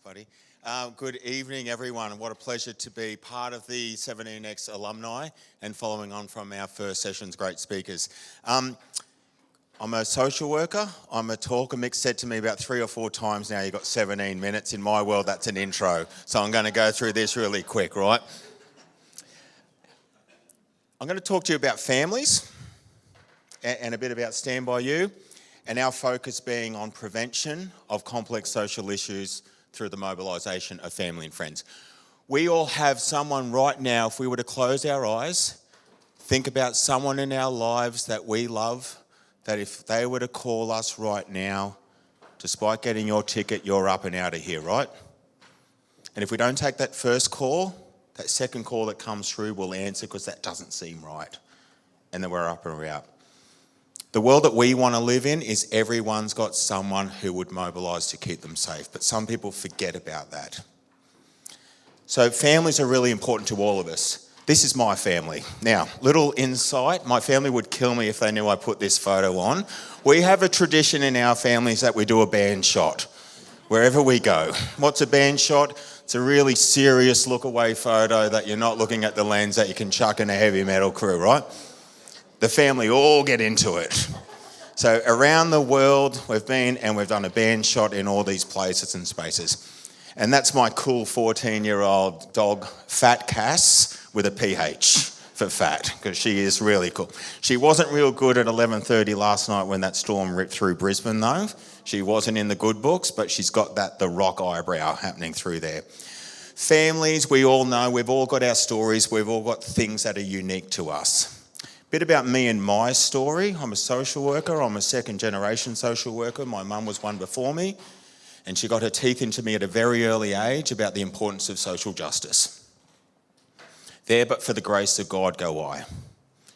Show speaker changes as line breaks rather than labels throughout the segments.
buddy. Good evening, everyone, and what a pleasure to be part of the 17x alumni and following on from our first session's great speakers. I'm a social worker. I'm a talker. Mick said to me about 3 or 4 times now, you've got 17 minutes. In my world, that's an intro. So I'm going to go through this really quick, right? I'm going to talk to you about families and a bit about StandbyU, and our focus being on prevention of complex social issues through the mobilisation of family and friends. We all have someone right now, if we were to close our eyes, think about someone in our lives that we love, that if they were to call us right now, despite getting your ticket, you're up and out of here, right? And if we don't take that first call, that second call that comes through will answer because that doesn't seem right. And then we're up and we're out. The world that we want to live in is everyone's got someone who would mobilise to keep them safe, but some people forget about that. So families are really important to all of us. This is my family. Now, little insight, my family would kill me if they knew I put this photo on. We have a tradition in our families that we do a band shot wherever we go. What's a band shot? It's a really serious look away photo that you're not looking at the lens that you can chuck in a heavy metal crew, right? The family all get into it. So around the world we've been and we've done a band shot in all these places and spaces. And that's my cool 14-year-old dog, Fat Cass, with a PH for fat, because she is really cool. She wasn't real good at 11:30 last night when that storm ripped through Brisbane though. She wasn't in the good books, but she's got the rock eyebrow happening through there. Families, we all know, we've all got our stories, we've all got things that are unique to us. Bit about me and my story. I'm a social worker. I'm a second-generation social worker. My mum was one before me, and she got her teeth into me at a very early age about the importance of social justice. There, but for the grace of God, go I.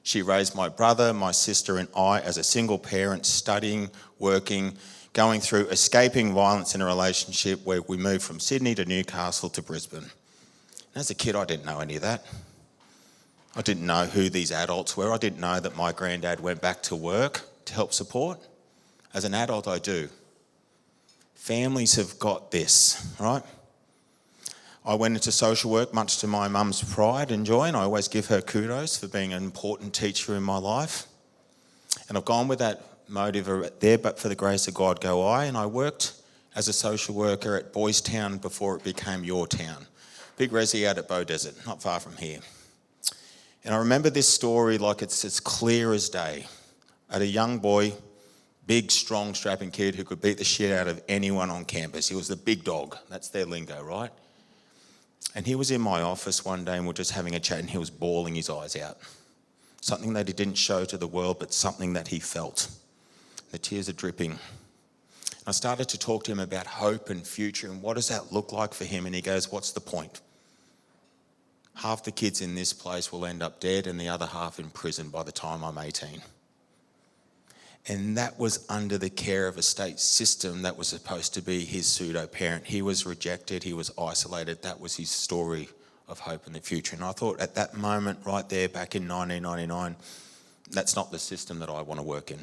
She raised my brother, my sister, and I as a single parent, studying, working, going through escaping violence in a relationship where we moved from Sydney to Newcastle to Brisbane. And as a kid, I didn't know any of that. I didn't know who these adults were. I didn't know that my granddad went back to work to help support. As an adult, I do. Families have got this, right? I went into social work much to my mum's pride and joy, and I always give her kudos for being an important teacher in my life. And I've gone with that motive there, but for the grace of God go I, and I worked as a social worker at Boys Town before it became Your Town. Big resi out at Bow Desert, not far from here. And I remember this story like it's as clear as day. I had a young boy, big, strong, strapping kid who could beat the shit out of anyone on campus. He was the big dog. That's their lingo, right? And he was in my office one day and we were just having a chat and he was bawling his eyes out. Something that he didn't show to the world, but something that he felt. The tears are dripping. I started to talk to him about hope and future and what does that look like for him? And he goes, what's the point? Half the kids in this place will end up dead and the other half in prison by the time I'm 18. And that was under the care of a state system that was supposed to be his pseudo-parent. He was rejected, he was isolated. That was his story of hope in the future. And I thought at that moment right there back in 1999, that's not the system that I want to work in.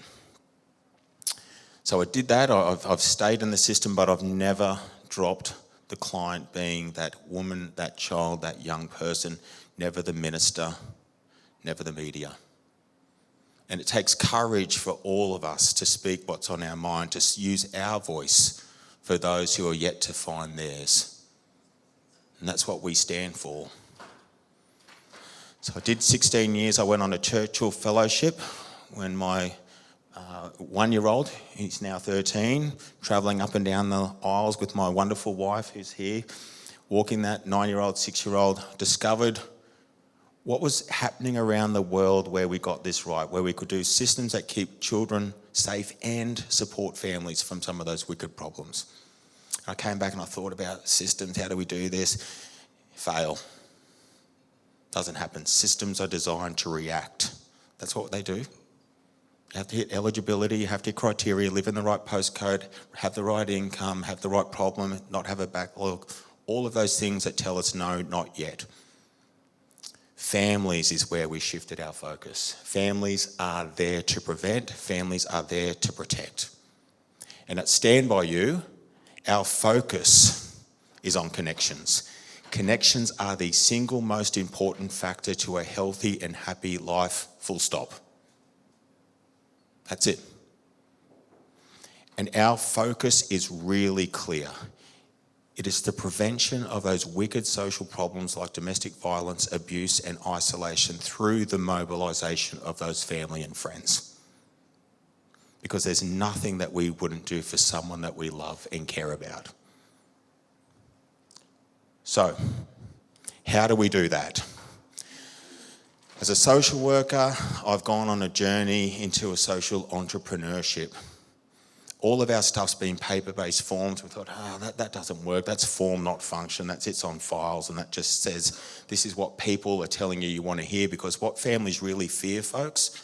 So I did that. I've stayed in the system, but I've never dropped the client being that woman, that child, that young person, never the minister, never the media. And it takes courage for all of us to speak what's on our mind, to use our voice for those who are yet to find theirs. And that's what we stand for. So I did 16 years. I went on a Churchill Fellowship when my 1-year-old, he's now 13, travelling up and down the aisles with my wonderful wife who's here, walking that 9-year-old, 6-year-old, discovered what was happening around the world where we got this right, where we could do systems that keep children safe and support families from some of those wicked problems. I came back and I thought about systems, how do we do this? Fail. Doesn't happen. Systems are designed to react. That's what they do. You have to hit eligibility, you have to hit criteria, live in the right postcode, have the right income, have the right problem, not have a backlog. All of those things that tell us no, not yet. Families is where we shifted our focus. Families are there to prevent, families are there to protect. And at StandbyU, our focus is on connections. Connections are the single most important factor to a healthy and happy life, full stop. That's it. And our focus is really clear. It is the prevention of those wicked social problems like domestic violence, abuse and isolation through the mobilisation of those family and friends. Because there's nothing that we wouldn't do for someone that we love and care about. So, how do we do that? As a social worker, I've gone on a journey into a social entrepreneurship. All of our stuff's been paper-based forms. We thought, that doesn't work. That's form, not function. That sits on files and that just says this is what people are telling you want to hear, because what families really fear, folks,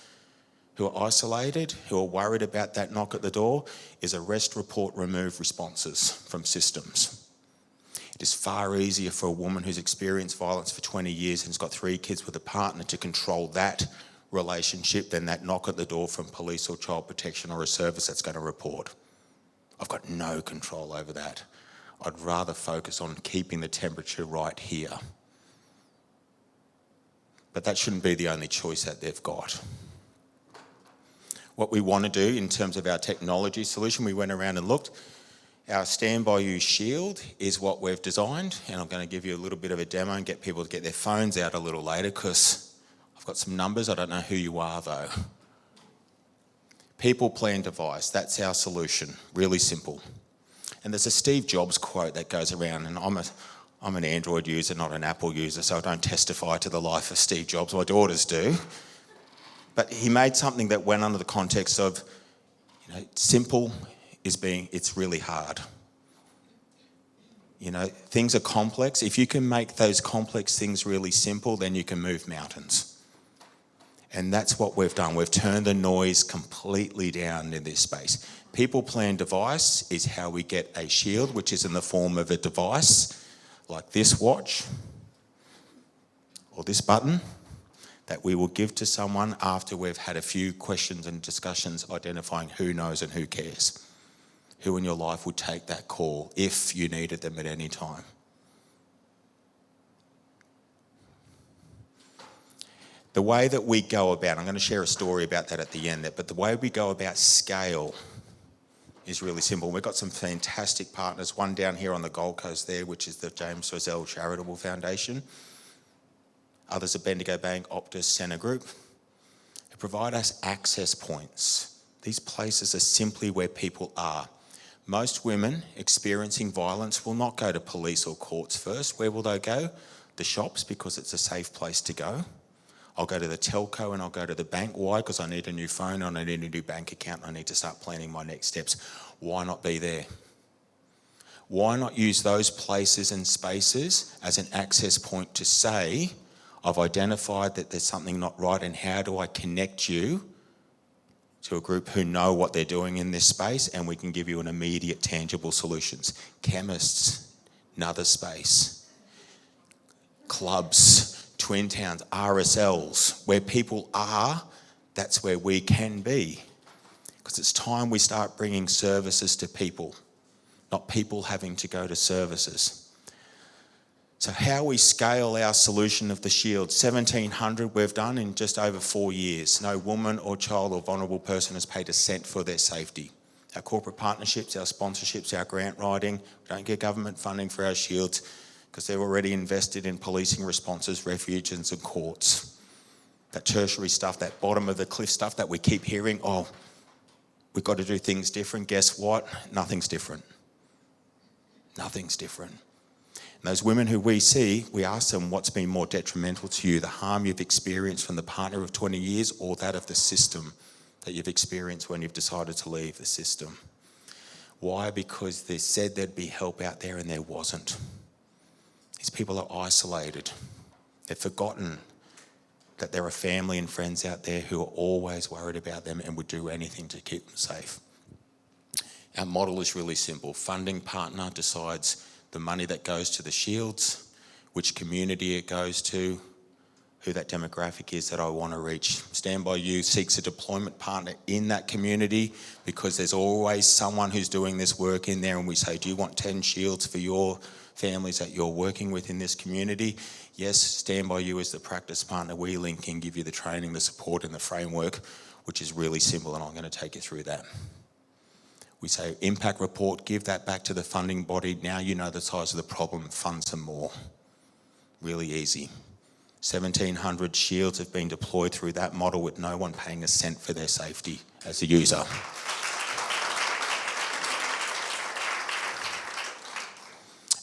who are isolated, who are worried about that knock at the door, is arrest, report, remove responses from systems. It is far easier for a woman who's experienced violence for 20 years and has got 3 kids with a partner to control that relationship than that knock at the door from police or child protection or a service that's going to report. I've got no control over that. I'd rather focus on keeping the temperature right here. But that shouldn't be the only choice that they've got. What we want to do in terms of our technology solution, we went around and looked. Our StandbyU Shield is what we've designed, and I'm going to give you a little bit of a demo and get people to get their phones out a little later because I've got some numbers. I don't know who you are though. People, plan, device. That's our solution. Really simple. And there's a Steve Jobs quote that goes around, and I'm an Android user, not an Apple user, so I don't testify to the life of Steve Jobs. My daughters do. But he made something that went under the context of, simple it's really hard. Things are complex. If you can make those complex things really simple, then you can move mountains. And that's what we've done. We've turned the noise completely down in this space. People, plan, device is how we get a shield, which is in the form of a device like this watch or this button that we will give to someone after we've had a few questions and discussions identifying who knows and who cares. Who in your life would take that call if you needed them at any time. The way that we go about, I'm going to share a story about that at the end, but the way we go about scale is really simple. We've got some fantastic partners, one down here on the Gold Coast there, which is the James Roselle Charitable Foundation. Others are Bendigo Bank, Optus, Centre Group, who provide us access points. These places are simply where people are. Most women experiencing violence will not go to police or courts first. Where will they go? The shops, because it's a safe place to go. I'll go to the telco and I'll go to the bank. Why? Because I need a new phone and I need a new bank account and I need to start planning my next steps. Why not be there? Why not use those places and spaces as an access point to say, I've identified that there's something not right, and how do I connect you to a group who know what they're doing in this space, and we can give you an immediate tangible solutions. Chemists, another space. Clubs, Twin Towns, RSLs, where people are, that's where we can be. Because it's time we start bringing services to people, not people having to go to services. So how we scale our solution of the Shield, 1,700 we've done in just over 4 years. No woman or child or vulnerable person has paid a cent for their safety. Our corporate partnerships, our sponsorships, our grant writing, we don't get government funding for our Shields because they're already invested in policing responses, refuges and courts. That tertiary stuff, that bottom of the cliff stuff that we keep hearing, we've got to do things different. Guess what? Nothing's different. Nothing's different. And those women who we see, we ask them what's been more detrimental to you, the harm you've experienced from the partner of 20 years or that of the system that you've experienced when you've decided to leave the system. Why? Because they said there'd be help out there and there wasn't. These people are isolated. They've forgotten that there are family and friends out there who are always worried about them and would do anything to keep them safe. Our model is really simple. Funding partner decides the money that goes to the Shields, which community it goes to, who that demographic is that I want to reach. StandbyU seeks a deployment partner in that community because there's always someone who's doing this work in there, and we say, do you want 10 shields for your families that you're working with in this community? Yes, StandbyU is the practice partner. We link in, give you the training, the support and the framework, which is really simple, and I'm going to take you through that. We say impact report, give that back to the funding body. Now you know the size of the problem, fund some more. Really easy. 1,700 shields have been deployed through that model with no one paying a cent for their safety as a user.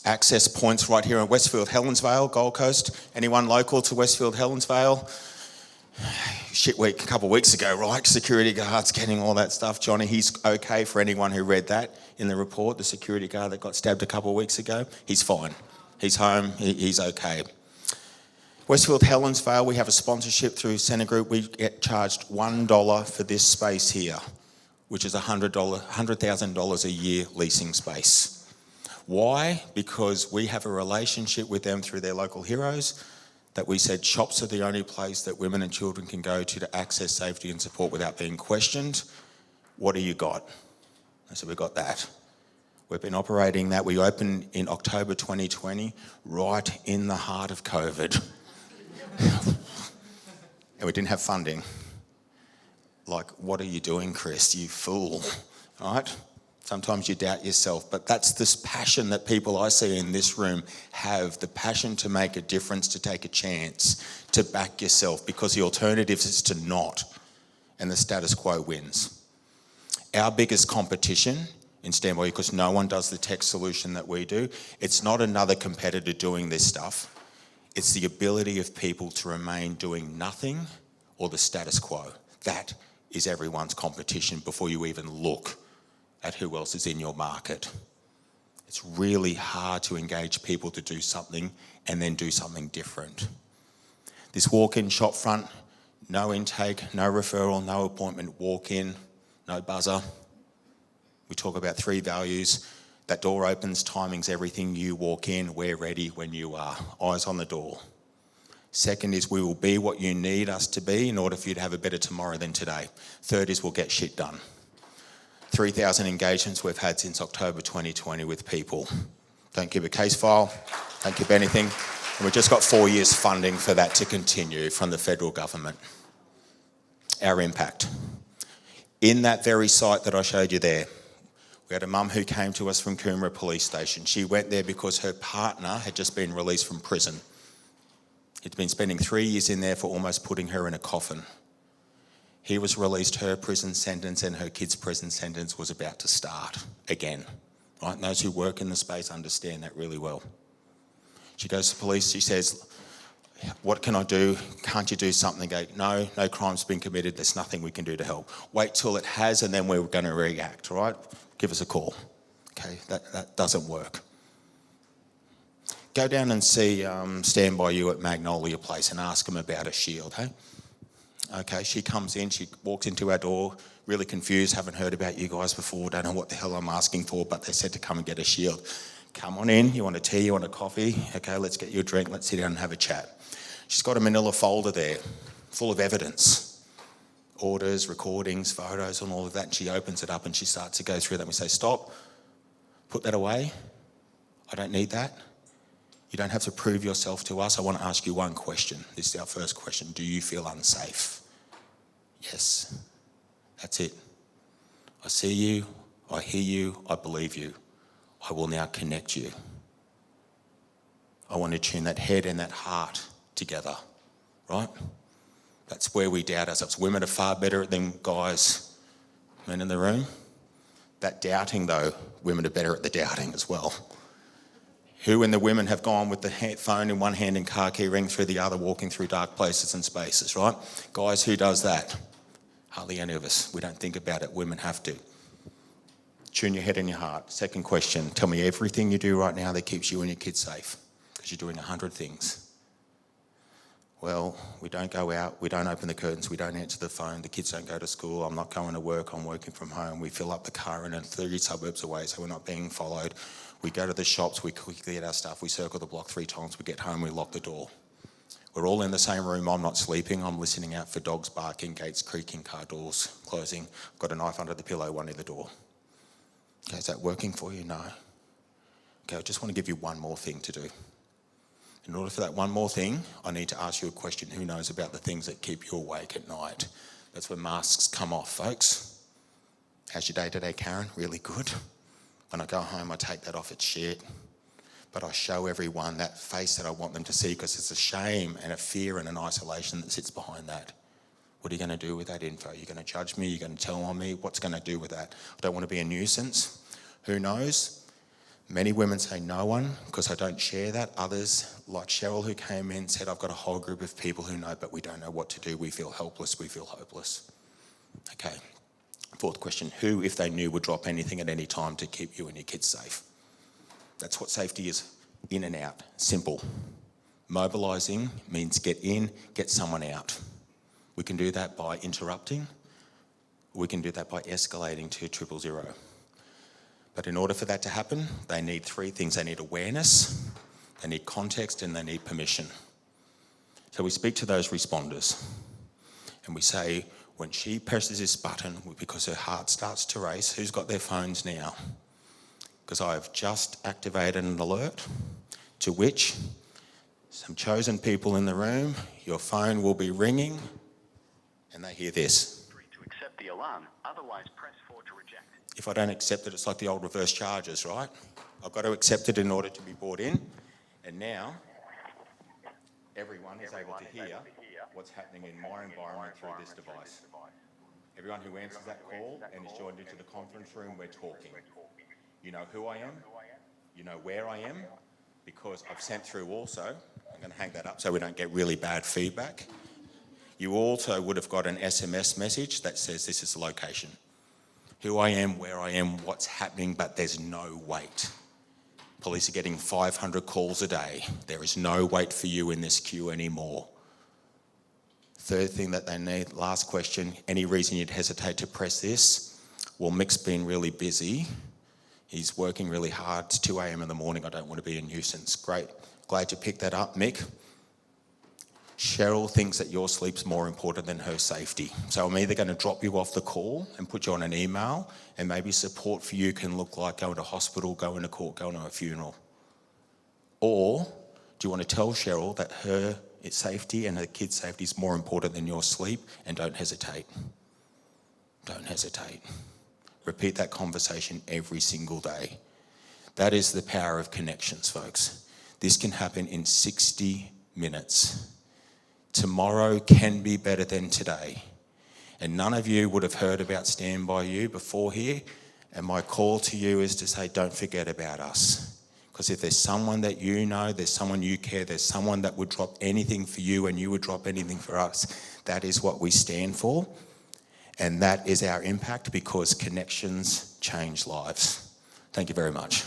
Access points right here in Westfield, Helensvale, Gold Coast. Anyone local to Westfield, Helensvale? Shit week, a couple of weeks ago, right? Security guards getting all that stuff. Johnny, he's okay for anyone who read that in the report. The security guard that got stabbed a couple of weeks ago, he's fine. He's home, he's okay. Westfield Helensvale, we have a sponsorship through Centre Group. We get charged $1 for this space here, which is $100,000 a year leasing space. Why? Because we have a relationship with them through their local heroes that we said shops are the only place that women and children can go to access safety and support without being questioned. What do you got? I said, we got that. We've been operating that. We opened in October 2020, right in the heart of COVID. And we didn't have funding. Like, what are you doing, Chris? You fool, right? Sometimes you doubt yourself, but that's this passion that people I see in this room have, the passion to make a difference, to take a chance, to back yourself, because the alternative is to not, and the status quo wins. Our biggest competition in StandbyU, because no one does the tech solution that we do, it's not another competitor doing this stuff. It's the ability of people to remain doing nothing or the status quo. That is everyone's competition before you even look at who else is in your market. It's really hard to engage people to do something and then do something different. This walk-in shop front, no intake, no referral, no appointment, walk in, no buzzer. We talk about 3 values. That door opens, timing's everything. You walk in, we're ready when you are. Eyes on the door. Second is we will be what you need us to be in order for you to have a better tomorrow than today. Third is we'll get shit done. 3,000 engagements we've had since October 2020 with people. Don't keep a case file, don't keep anything. And we've just got 4 years funding for that to continue from the federal government. Our impact. In that very site that I showed you there, we had a mum who came to us from Coomera Police Station. She went there because her partner had just been released from prison. He'd been spending 3 years in there for almost putting her in a coffin. He was released, her prison sentence and her kid's prison sentence was about to start again. Right? And those who work in the space understand that really well. She goes to police, she says, what can I do? Can't you do something? They go, no crime's been committed, there's nothing we can do to help. Wait till it has and then we're going to react, right? Give us a call. Okay, that doesn't work. Go down and see StandbyU at Magnolia Place and ask them about a shield, hey? Okay, she comes in, she walks into our door, really confused, haven't heard about you guys before, don't know what the hell I'm asking for, but they said to come and get a shield. Come on in, you want a tea, you want a coffee? Okay, let's get you a drink, let's sit down and have a chat. She's got a manila folder there, full of evidence. Orders, recordings, photos and all of that, and she opens it up and she starts to go through them. We say, stop, put that away. I don't need that. You don't have to prove yourself to us. I want to ask you one question. This is our first question. Do you feel unsafe? Yes. That's it. I see you, I hear you, I believe you. I will now connect you. I want to tune that head and that heart together, right? That's where we doubt ourselves. Women are far better than guys, men in the room. That doubting though, women are better at the doubting as well. Who in the women have gone with the phone in one hand and car key ring through the other, walking through dark places and spaces, right? Guys, who does that? Hardly any of us. We don't think about it. Women have to. Tune your head and your heart. Second question, tell me everything you do right now that keeps you and your kids safe, because you're doing 100 things. Well, we don't go out, we don't open the curtains, we don't answer the phone, the kids don't go to school, I'm not going to work, I'm working from home. We fill up the car in 30 suburbs away so we're not being followed. We go to the shops, we quickly get our stuff, we circle the block 3 times, we get home, we lock the door. We're all in the same room. I'm not sleeping. I'm listening out for dogs barking, gates creaking, car doors closing. I've got a knife under the pillow, one near the door. Okay, is that working for you? No. Okay, I just want to give you one more thing to do. In order for that one more thing, I need to ask you a question. Who knows about the things that keep you awake at night? That's where masks come off, folks. How's your day today, Karen? Really good. When I go home, I take that off, it's shit. But I show everyone that face that I want them to see, because it's a shame and a fear and an isolation that sits behind that. What are you going to do with that info? You're going to judge me? You're going to tell on me? What's going to do with that? I don't want to be a nuisance. Who knows? Many women say no one, because I don't share that. Others, like Cheryl, who came in, said, I've got a whole group of people who know, but we don't know what to do. We feel helpless. We feel hopeless. Okay. Fourth question. Who, if they knew, would drop anything at any time to keep you and your kids safe? That's what safety is. In and out. Simple. Mobilising means get in, get someone out. We can do that by interrupting. We can do that by escalating to 000. But in order for that to happen, they need three things. They need awareness, they need context, and they need permission. So we speak to those responders and we say, when she presses this button, because her heart starts to race, who's got their phones now? Because I have just activated an alert to which some chosen people in the room, your phone will be ringing, and they hear this.
To accept the alarm, otherwise press 4 to reject.
If I don't accept it, it's like the old reverse charges, right? I've got to accept it in order to be brought in. And now, everyone is able to hear what's happening in my environment through this device. Everyone who answers that call and is joined into the conference room, we're talking. You know who I am, you know where I am, because I've sent through also, I'm going to hang that up so we don't get really bad feedback. You also would have got an SMS message that says this is the location. Who I am, where I am, what's happening, but there's no wait. Police are getting 500 calls a day. There is no wait for you in this queue anymore. Third thing that they need, last question, any reason you'd hesitate to press this? Well, Mick's been really busy. He's working really hard. It's 2 a.m. in the morning. I don't want to be a nuisance. Great. Glad you picked that up, Mick. Cheryl thinks that your sleep's more important than her safety. So I'm either going to drop you off the call and put you on an email, and maybe support for you can look like going to hospital, going to court, going to a funeral. Or do you want to tell Cheryl that her safety and her kids' safety is more important than your sleep, and don't hesitate. Don't hesitate. Repeat that conversation every single day. That is the power of connections, folks. This can happen in 60 minutes. Tomorrow can be better than today. And none of you would have heard about StandbyU before here. And my call to you is to say, don't forget about us. Because if there's someone that you know, there's someone you care, there's someone that would drop anything for you and you would drop anything for us, that is what we stand for. And that is our impact, because connections change lives. Thank you very much.